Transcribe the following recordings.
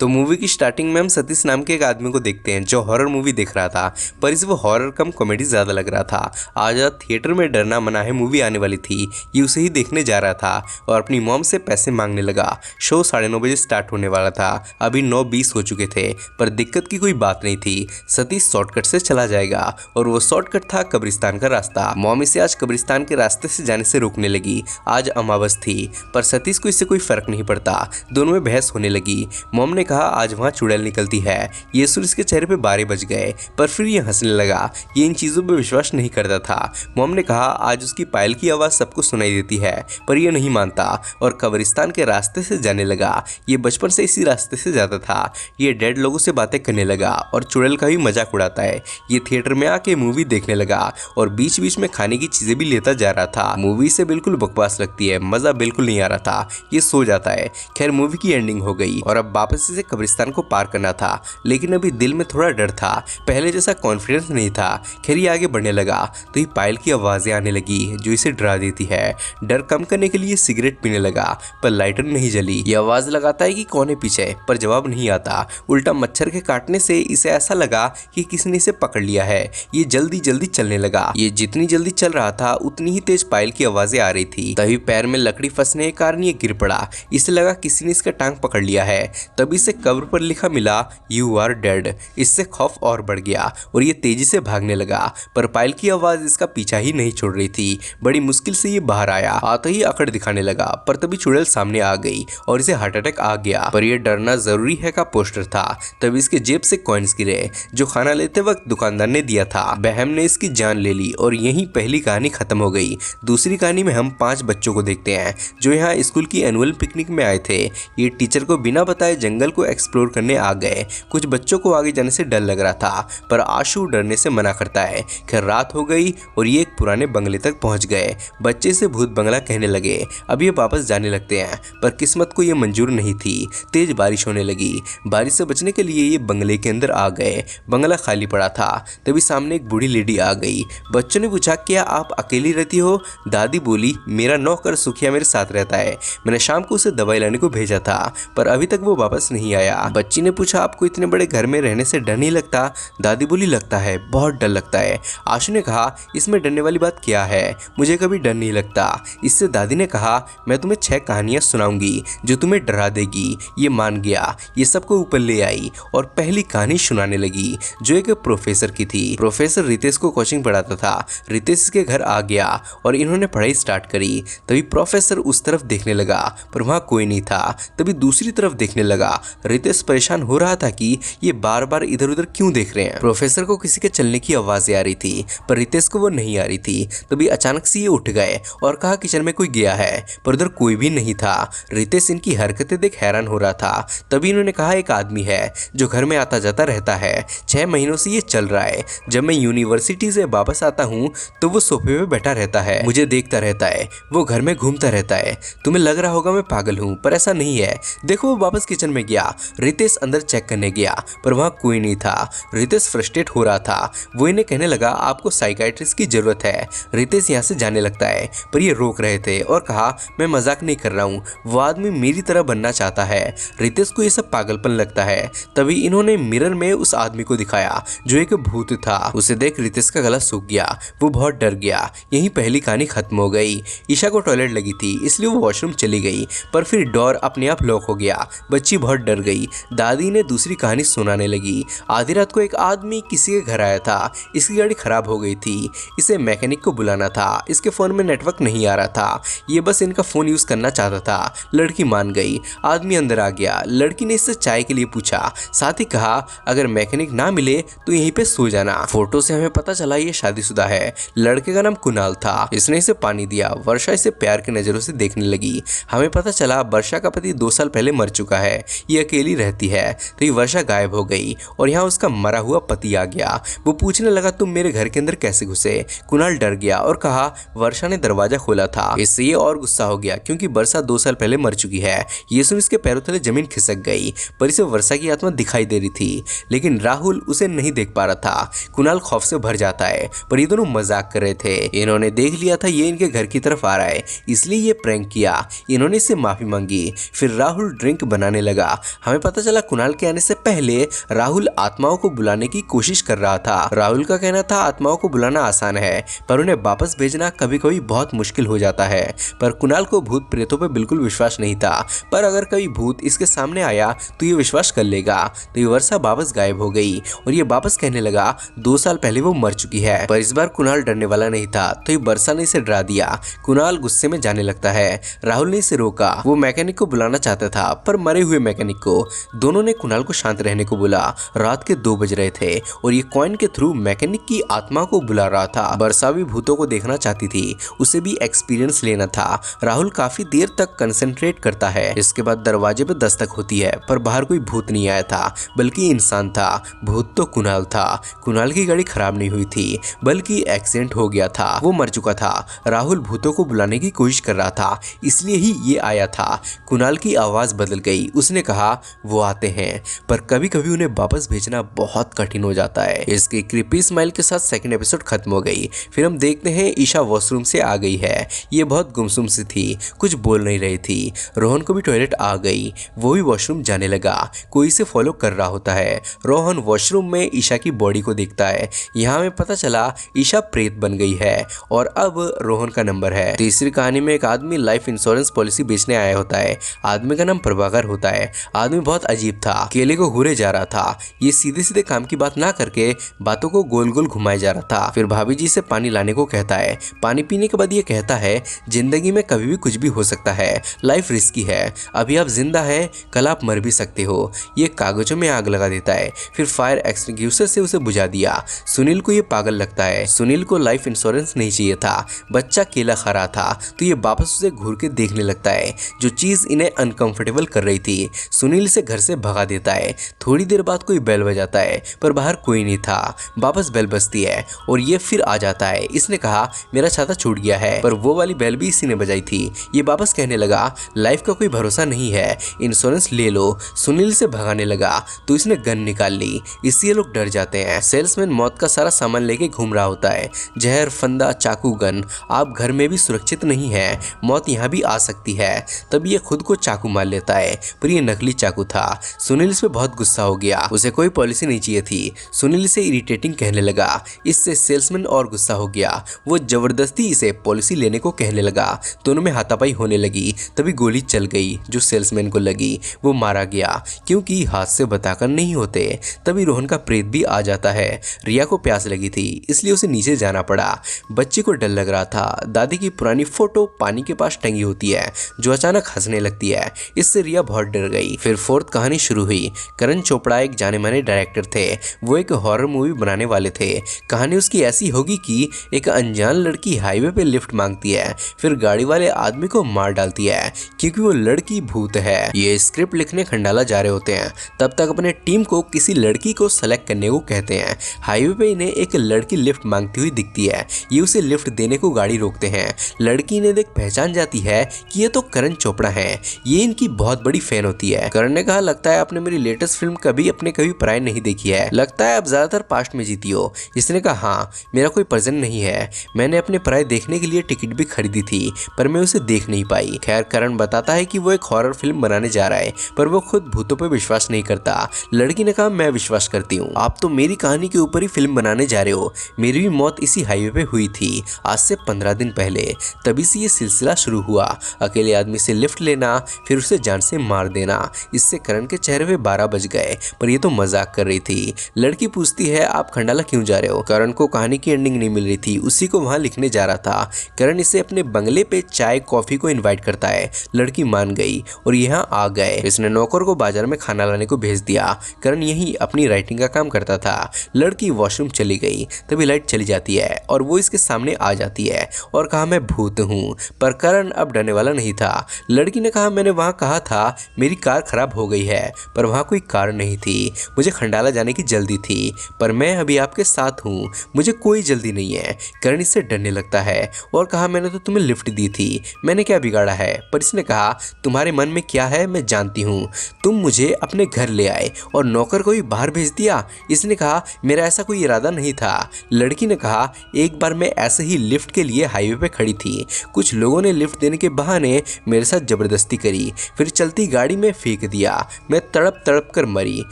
तो मूवी की स्टार्टिंग में हम सतीश नाम के एक आदमी को देखते हैं जो हॉरर मूवी देख रहा था, पर इसे वो हॉरर कम कॉमेडी ज़्यादा लग रहा था। आज रात थिएटर में डरना मना है मूवी आने वाली थी, ये उसे ही देखने जा रहा था और अपनी मॉम से पैसे मांगने लगा। शो 9:30 बजे स्टार्ट होने वाला था, अभी 9:20 हो चुके थे, पर दिक्कत की कोई बात नहीं थी। सतीश शॉर्टकट से चला जाएगा और वो शॉर्टकट था कब्रिस्तान का रास्ता। मॉम इसे आज कब्रिस्तान के रास्ते से जाने से रोकने लगी। आज अमावस थी, पर सतीश को इससे कोई फर्क नहीं पड़ता। दोनों में बहस होने लगी। मॉम ने कहा आज वहाँ चुड़ैल निकलती है। ये सुन इसके चेहरे पे 12 बज गए, पर फिर ये हंसने लगा। ये इन चीज़ों पे विश्वास नहीं करता था। मॉम ने कहा आज उसकी पायल की आवाज़ सबको सुनाई देती है, पर ये नहीं मानता और कब्रिस्तान के रास्ते से जाने लगा। ये बचपन से इसी रास्ते से जाता था। ये डेड लोगों से बातें करने लगा और चुड़ैल का भी मजाक उड़ाता है। ये थिएटर में आके मूवी देखने लगा और बीच बीच में खाने की चीज़ें भी लेता जा रहा था। मूवी से बिल्कुल बकवास लगती है, मज़ा बिल्कुल नहीं आ रहा था। ये सो जाता है। खैर मूवी की एंडिंग हो गई और अब वापस इसे कब्रिस्तान को पार करना था, लेकिन अभी दिल में थोड़ा डर था। पहले जैसा कॉन्फिडेंस नहीं था। खैर ये आगे बढ़ने लगा तो ये पायल की आवाज़ें आने लगी जो इसे डरा देती है। डर कम करने के लिए सिगरेट पीने लगा, पर लाइटर नहीं जली। ये आवाज़ लगाता है कि कौन है पीछे, पर जवाब नहीं आता। उल्टा मच्छर के काटने से इसे ऐसा लगा कि किसी ने इसे पकड़ लिया है। ये जल्दी जल्दी चलने लगा। ये जितनी जल्दी चल रहा था उतनी ही तेज पायल की आवाज़ें आ रही थी। तभी पैर में लकड़ी फंसने के कारण ये गिर पड़ा। इसे लगा किसी ने इसका टांग पकड़ लिया है। तभी इसे कब्र पर लिखा मिला यू आर डेड। इससे खौफ और बढ़ गया और ये तेजी से भागने लगा, पर पायल की आवाज़ इसका पीछा ही नहीं छोड़ रही थी। बड़ी मुश्किल से ये बाहर आया। आते ही अकड़ दिखाने लगा, पर तभी चुड़ैल सामने आ गई और इसे हार्ट अटैक आ गया। पर यह डरना जरूरी है का पोस्टर था। तभी इसके जेब से कॉइन्स गिरे जो खाना लेते वक्त दुकानदार ने दिया था। बहम ने इसकी जान ले ली और यही पहली कहानी खत्म हो गई। दूसरी कहानी में हम 5 बच्चों को देखते हैं जो यहाँ स्कूल की एनुअल पिकनिक में आए थे। ये टीचर को बिना बताए जंगल को एक्सप्लोर करने आ गए। कुछ बच्चों को आगे जाने से डर लग रहा था, पर आशु डरने से मना करता है। खैर रात हो गई और ये एक पुराने बंगले तक पहुंच गए। बच्चे से भूत बंगला कहने लगे। अब ये वापस जाने लगते हैं, पर किस्मत को ये मंजूर नहीं थी। तेज बारिश होने लगी। बारिश से बचने के लिए ये बंगले के अंदर आ गए। बंगला खाली पड़ा था। तभी सामने एक बूढ़ी लेडी आ गई। बच्चों ने पूछा क्या आप अकेली रहती हो? दादी बोली मेरा नौकर सुखिया मेरे साथ रहता है। मैंने शाम को उसे दवाई लाने को भेजा था, पर अभी तक वो वापस नहीं आया। बच्ची ने पूछा आपको इतने बड़े घर में रहने से डर नहीं लगता? दादी बोली लगता है, बहुत डर लगता है। आशु ने कहा इसमें डरने वाली बात क्या है, मुझे कभी डर नहीं लगता। इससे दादी ने कहा मैं तुम्हें 6 कहानियां सुनाऊंगी जो तुम्हें डरा देगी। ये मान गया। ये सबको ऊपर ले आई और पहली कहानी सुनाने लगी जो एक प्रोफेसर की थी। प्रोफेसर रितेश को कोचिंग पढ़ाता था। रितेश के घर आ गया और इन्होंने पढ़ाई स्टार्ट करी। तभी प्रोफेसर उस तरफ देखने लगा, पर वहाँ कोई नहीं था। तभी दूसरी तरफ देखने लगा। रितेश परेशान हो रहा था कि ये बार बार इधर उधर क्यों देख रहे हैं। प्रोफेसर को किसी के चलने की आवाजें आ रही थी, पर रितेश को वो नहीं आ रही थी। तभी अचानक से ये उठ गए और कहा किचन में कोई गया है, पर उधर कोई भी नहीं था। रितेश इनकी हरकतें देख हैरान हो रहा था। तभी इन्होंने कहा एक आदमी है जो घर में आता जाता रहता है। 6 महीनों से ये चल रहा है। जब मैं यूनिवर्सिटी से वापस आता हूँ तो वो सोफे पे बैठा रहता है, मुझे देखता रहता है, वो घर में घूमता रहता है। तुम्हें लग रहा होगा मैं पागल हूँ, पर ऐसा नहीं है। देखो वो वापस किचन में गया। रितेश अंदर चेक करने गया, पर वहाँ कोई नहीं था। रितेश फ्रस्ट्रेट हो रहा था। वो इन्हें कहने लगा आपको साइकाइट्रिस्ट की जरूरत है। रितेश यहाँ से जाने लगता है, पर ये रोक रहे थे और कहा मैं मजाक नहीं कर रहा हूँ, वो आदमी मेरी तरह बनना चाहता है। रितेश को ये सब पागलपन लगता है। तभी इन्होंने मिरर में उस आदमी को दिखाया जो एक भूत था। उसे देख रितेश का गला सूख गया। वो बहुत डर गया। यही पहली कहानी खत्म हो गई। ईशा को टॉयलेट लगी थी, इसलिए वो वॉशरूम चली गई, पर फिर डोर अपने आप लॉक हो गया। बच्ची बहुत डर गई। दादी ने दूसरी कहानी सुनाने लगी। आधी रात को एक आदमी किसी के घर आया था। इसकी गाड़ी खराब हो गई थी। इसे मैकेनिक को बुलाना था। इसके फोन में नेटवर्क नहीं आ रहा था। ये बस इनका फोन यूज करना चाहता था। लड़की मान गई। आदमी अंदर आ गया। लड़की ने इससे चाय के लिए पूछा, साथ ही कहा अगर मैकेनिक ना मिले तो यहीं पे सो जाना। फोटो से हमें पता चला ये शादीशुदा है। लड़के का नाम कुणाल था। इसने इसे पानी दिया। वर्षा इसे प्यार की नजरों से देखने लगी। हमें पता चला वर्षा का पति 2 साल पहले मर चुका है। ये अकेली रहती है। तो ये वर्षा गायब हो गई और यहाँ उसका मरा हुआ पति आ गया। वो पूछने लगा तुम मेरे घर के अंदर कैसे घुसे? कुणाल डर गया और कहा वर्षा ने दरवाजा खोला था। इससे ये और गुस्सा हो गया क्योंकि वर्षा 2 साल पहले मर चुकी है। ये सुन इसके पैरों तले जमीन खिसक गई, पर इसे वर्षा की आत्मा दिखाई दे रही थी, लेकिन राहुल उसे नहीं देख पा रहा था। कुणाल खौफ से भर जाता है, पर ये दोनों मजाक कर रहे थे। इन्होंने देख लिया था ये इनके घर की तरफ आ रहा है, इसलिए ये प्रैंक किया। इन्होंने इससे माफी मांगी। फिर राहुल ड्रिंक बनाने लगा। हमें पता चला कुणाल के आने से पहले राहुल आत्माओं को बुलाने की कोशिश कर रहा था। राहुल का कहना था आत्माओं को बुलाना आसान है पर उन्हें वापस भेजना कभी कभी बहुत मुश्किल हो जाता है। पर कुणाल को भूत प्रेतों पर बिल्कुल विश्वास नहीं था, पर अगर कभी भूत इसके सामने आया तो ये विश्वास कर लेगा। तो ये वर्षा वापस गायब हो गई और ये वापस कहने लगा 2 साल पहले वो मर चुकी है। पर इस बार कुणाल डरने वाला नहीं था तो ये वर्षा ने इसे डरा दिया। कुणाल गुस्से में जाने लगता है। राहुल ने इसे रोका। वो मैकेनिक को बुलाना चाहता था पर मरे हुए मैकेनिक को। दोनों ने कुणाल को शांत रहने को बोला। रात के 2 बज रहे थे और ये कॉइन के थ्रू मैकेनिक की आत्मा को बुला रहा था। वर्षा भी भूतों को देखना चाहती थी, उसे भी एक्सपीरियंस लेना था। राहुल काफी देर तक कंसंट्रेट करता है। इसके बाद दरवाजे पे दस्तक होती है पर बाहर कोई भूत नहीं आया था बल्कि इंसान था। भूत तो कुणाल था। कुणाल की गाड़ी खराब नहीं हुई थी बल्कि एक्सीडेंट हो गया था, वो मर चुका था। राहुल भूतों को बुलाने की कोशिश कर रहा था इसलिए ही ये आया था। कुणाल की आवाज बदल गई। उसने कहा वो आते हैं पर कभी कभी उन्हें वापस भेजना बहुत कठिन हो जाता है। इसकी क्रीपी स्माइल के साथ सेकंड एपिसोड खत्म हो गई। फिर हम देखते हैं ईशा वॉशरूम से आ गई है। ये बहुत गुमसुम सी थी, कुछ बोल नहीं रही थी। रोहन को भी टॉयलेट आ गई, वो भी वॉशरूम जाने लगा। कोई इसे फॉलो कर रहा होता है। रोहन वॉशरूम में ईशा की बॉडी को देखता है। यहाँ में पता चला ईशा प्रेत बन गई है और अब रोहन का नंबर है। तीसरी कहानी में एक आदमी लाइफ इंश्योरेंस पॉलिसी बेचने आया होता है। आदमी का नाम प्रभाकर होता है। आदमी बहुत अजीब था, केले को घूरे जा रहा था। ये सीधे सीधे काम की बात ना करके बातों को गोल गोल घुमाए जा रहा था। फिर भाभी जी से पानी लाने को कहता है। पानी पीने के बाद ये कहता है जिंदगी में कभी भी कुछ भी हो सकता है, लाइफ रिस्की है, अभी आप जिंदा हैं कल आप मर भी सकते हो। ये कागजों में आग लगा देता है। फिर फायर एक्सटिंग्विशर से उसे बुझा दिया। सुनील को ये पागल लगता है। सुनील को लाइफ इंश्योरेंस नहीं चाहिए था। बच्चा केला खा रहा था तो ये वापस उसे घूर के देखने लगता है, जो चीज इन्हें अनकंफर्टेबल कर रही थी। सुनील से घर से भगा देता है। थोड़ी देर बाद कोई बेल बजाता है पर बाहर कोई नहीं था। वापस बेल बजती है और ये फिर आ जाता है। इसने कहा मेरा छाता छूट गया है, पर वो वाली बेल भी इसी ने बजाई थी। ये वापस कहने लगा लाइफ का कोई भरोसा नहीं है, इंश्योरेंस ले लो। सुनील से भगाने लगा तो इसने गन निकाल ली। इससे ये लोग डर जाते हैं। सेल्समैन मौत का सारा सामान लेके घूम रहा होता है, जहर, फंदा, चाकू, गन। आप घर में भी सुरक्षित नहीं है, मौत यहाँ भी आ सकती है। तब ये खुद को चाकू मार लेता है पर ये नकली चाकू था। सुनील इस पे बहुत गुस्सा हो गया। उसे कोई पॉलिसी नहीं चाहिए थी। सुनील इसे इरिटेटिंग कहने लगा। इससे सेल्समैन और गुस्सा हो गया। वो जबरदस्ती इसे पॉलिसी लेने को कहने लगा। दोनों में हाथापाई होने लगी। तभी गोली चल गई जो सेल्समैन को लगी। वो मारा गया क्योंकि हाथ से बताकर नहीं होते। तभी रोहन का प्रेत भी आ जाता है। रिया को प्यास लगी थी इसलिए उसे नीचे जाना पड़ा। बच्चे को डर लग रहा था। दादी की पुरानी फोटो पानी के पास टंगी होती है जो अचानक हंसने लगती है। इससे रिया बहुत डर गई। फिर फोर्थ कहानी शुरू हुई। करण चोपड़ा एक जाने माने डायरेक्टर थे। वो एक हॉरर मूवी बनाने वाले थे। कहानी उसकी ऐसी होगी कि एक अनजान लड़की हाईवे पे लिफ्ट मांगती है, फिर गाड़ी वाले आदमी को मार डालती है क्योंकि वो लड़की भूत है। ये स्क्रिप्ट लिखने खंडाला जा रहे होते हैं। तब तक अपने टीम को किसी लड़की को सेलेक्ट करने को कहते हैं। हाईवे पे इन्हें एक लड़की लिफ्ट मांगती हुई दिखती है। ये उसे लिफ्ट देने को गाड़ी रोकते हैं। लड़की इन्हें देख पहचान जाती है कि ये तो करण चोपड़ा है। ये इनकी बहुत बड़ी फैन होती है। करण ने कहा लगता है आपने मेरी लेटेस्ट फिल्म कभी पराई नहीं देखी है, लगता है आप ज्यादातर पास्ट में जीती हो। इसने कहा हाँ, मेरा कोई प्रेजेंट नहीं है। मैंने अपने पराई देखने के लिए टिकट भी खरीदी थी पर मैं उसे देख नहीं पाई। खैर करण बताता है कि वो एक हॉरर फिल्म बनाने जा रहा है पर वो खुद भूतों पर विश्वास नहीं करता। लड़की ने कहा मैं विश्वास करती हूँ, आप तो मेरी कहानी के ऊपर ही फिल्म बनाने जा रहे हो। मेरी भी मौत इसी हाईवे पे हुई थी आज से 15 दिन पहले। तभी से ये सिलसिला शुरू हुआ। अकेले आदमी से लिफ्ट लेना फिर उसे जान से मार देना। इससे करण के चेहरे पे 12 बज गए पर ये तो मजाक कर रही थी। लड़की पूछती है आप खंडाला क्यों जा रहे हो। करण को कहानी की एंडिंग नहीं मिल रही थी, उसी को वहां लिखने जा रहा था। करण इसे अपने बंगले पे चाय कॉफी को इनवाइट करता है। लड़की मान गई और यहाँ आ गए। इसने नौकर को बाजार में खाना लाने को भेज दिया। करण यही अपनी राइटिंग का काम करता था। लड़की वॉशरूम चली गई। तभी लाइट चली जाती है और वो इसके सामने आ जाती है और कहा मैं भूत हूँ। पर करण अब डरने वाला नहीं था। लड़की ने कहा मैंने वहां कहा था मेरी कार खराब हो गई है पर वहां कोई कार नहीं थी। मुझे खंडाला जाने की जल्दी थी पर मैं अभी आपके साथ हूँ, मुझे कोई जल्दी नहीं है। करण इससे डरने लगता है और कहा मैंने तो तुम्हें लिफ्ट दी थी, मैंने क्या बिगाड़ा है। पर इसने कहा तुम्हारे मन में क्या है मैं जानती हूँ। तुम मुझे अपने घर ले आए और नौकर को भी बाहर भेज दिया। इसने कहा मेरा ऐसा कोई इरादा नहीं था। लड़की ने कहा एक बार मैं ऐसे ही लिफ्ट के लिए हाईवे पे खड़ी थी। कुछ लोगों ने लिफ्ट देने के बहाने मेरे साथ जबरदस्ती करी, फिर चलती गाड़ी में फेंक फेंक दिया। मैं तड़प तड़प कर मरी,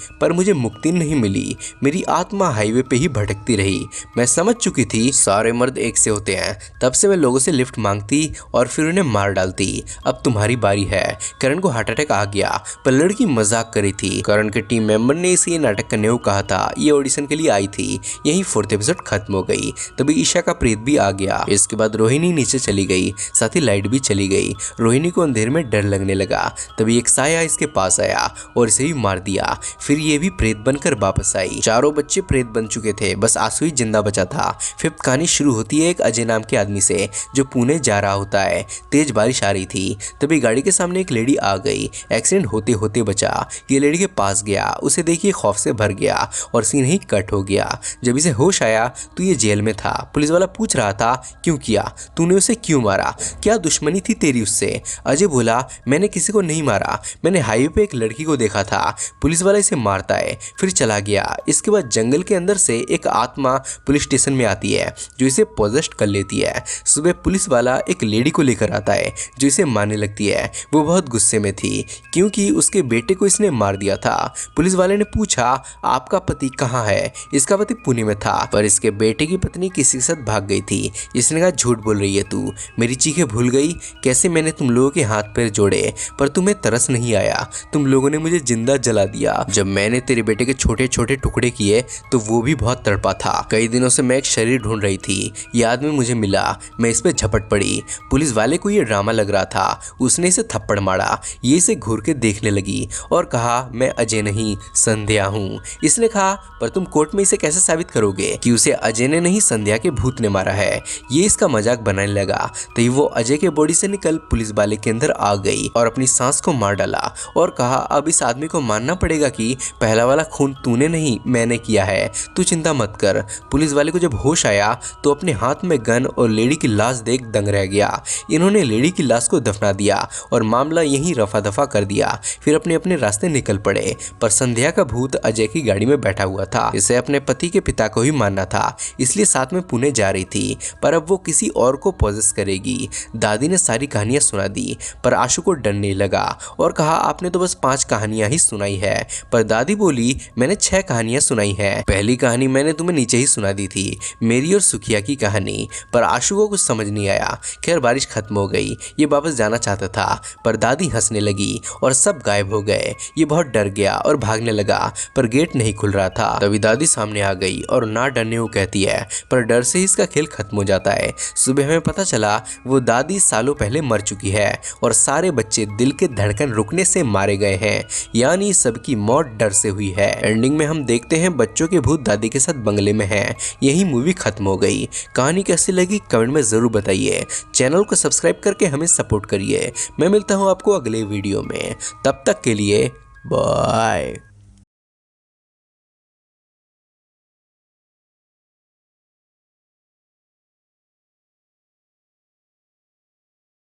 पर मुझे मुक्ति नहीं मिली। मेरी आत्मा हाईवे पे ही भटकती रही। मैं समझ चुकी थी सारे मर्द एक से होते हैं। तब से मैं लोगों से लिफ्ट मांगती और फिर उन्हें मार डालती। अब तुम्हारी बारी है। करण को हार्ट अटैक आ गया, पर लड़की मजाक करी थी। करण के टीम मेंबर ने इसे नाटक करने को कहा था। ये ऑडिशन के लिए आई थी। यही 4th एपिसोड खत्म हो गई। तभी ईशा का प्रेत भी आ गया। इसके बाद रोहिणी नीचे चली गई, साथ ही लाइट भी चली गई। रोहिणी को अंधेरे में डर लगने लगा। तभी एक साया इसके पास आया और इसे भी मार दिया। फिर ये भी प्रेत बनकर वापस आई। चारों बच्चे प्रेत बन चुके थे, बस आंसू ही जिंदा बचा था। 5th कहानी शुरू होती है एक अजय नाम के आदमी से, जो पुणे जा रहा होता है। तेज बारिश आ रही थी। तभी गाड़ी के सामने एक लेडी आ गई। एक्सीडेंट होते होते बचा। ये लेडी के पास गया, उसे देखिए खौफ से भर गया और सीन ही कट हो गया। जब इसे होश आया तो ये जेल में था। पुलिस वाला पूछ रहा था क्यों किया, तूने उसे क्यों मारा, क्या दुश्मनी थी तेरी उससे? अजय बोला मैंने किसी को नहीं मारा, मैंने हाईवे पे एक लड़की को देखा था। पुलिस वाला इसे मारता है, फिर चला गया। इसके बाद जंगल के अंदर से एक आत्मा पुलिस स्टेशन में आती है, जो इसे पोजेस्ट कर लेती है। सुबह पुलिस वाला एक लेडी को लेकर आता है, जो इसे मारने लगती है। वो बहुत गुस्से में थी, क्योंकि उसके बेटे को इसने मार दिया था। पुलिस वाले ने पूछा आपका पति कहाँ है? इसका पति पुणे में था, पर इसके बेटे की पत्नी किसी के साथ भाग गई थी। इसने कहा झूठ बोल रही है तू, मेरी चीखें भूल गई? कैसे मैंने तुम लोगों के हाथ पैर जोड़े, पर तुम्हें तरस नहीं आया। तुम लोगों ने मुझे जिंदा जला दिया। जब मैंने तेरे बेटे के छोटे छोटे टुकड़े किए तो वो भी बहुत तड़पा था। कई दिनों से मैं एक शरीर ढूंढ रही थी, ये आदमी मुझे मिला, मैं इस पे झपट पड़ी। पुलिस वाले को ये ड्रामा लग रहा था, उसने इसे थप्पड़ मारा। ये इसे घूर के देखने लगी और कहा मैं अजय नहीं संध्या हूँ। इसने कहा पर तुम कोर्ट में इसे कैसे साबित करोगे कि उसे अजय ने नहीं संध्या के भूत ने मारा है? ये इसका मजाक बनाने लगा। तो वो अजय के बॉडी से निकल पुलिस वाले के अंदर आ गई और अपनी सांस को मार डाला और कहा अब इस आदमी को मानना पड़ेगा कि पहला वाला खून तूने नहीं मैंने किया है, तू चिंता मत कर। पुलिस वाले को जब होश आया तो अपने हाथ में गन और लेडी की लाश देख दंग रह गया। इन्होंने लेडी की लाश को दफना दिया और मामला यहीं रफा दफा कर दिया। फिर अपने अपने रास्ते निकल पड़े। पर संध्या का भूत अजय की गाड़ी में बैठा हुआ था। इसे अपने पति के पिता को ही मानना था, इसलिए साथ में पुणे जा रही थी। पर अब वो किसी और को पोजेस करेगी। दादी ने सारी कहानियां सुना दी, पर आशु को डरने लगा और कहा आपने तो बस 5 कहानियां ही सुनाई है। पर दादी बोली मैंने 6 कहानियां सुनाई है। पहली कहानी मैंने तुम्हें नीचे ही सुना दी थी, मेरी और सुखिया की कहानी। पर आशु को कुछ समझ नहीं आया। खैर बारिश खत्म हो गई, ये वापस जाना चाहता था, पर दादी हंसने लगी और सब गायब हो गए। ये बहुत डर गया और भागने लगा, पर गेट नहीं खुल रहा था। तभी दादी सामने आ गई और ना डरने को कहती है, पर डर से ही इसका खेल खत्म हो जाता है। सुबह हमें पता चला वो दादी सालों पहले मर चुकी है और सारे बच्चे दिल के धड़कन रुकने से मारे गए हैं, यानी सबकी मौत डर से हुई है। एंडिंग में हम देखते हैं बच्चों के भूत दादी के साथ बंगले में हैं। यही मूवी खत्म हो गई। कहानी कैसी लगी कमेंट में जरूर बताइए। चैनल को सब्सक्राइब करके हमें सपोर्ट करिए। मैं मिलता हूँ आपको अगले वीडियो में, तब तक के लिए बाय।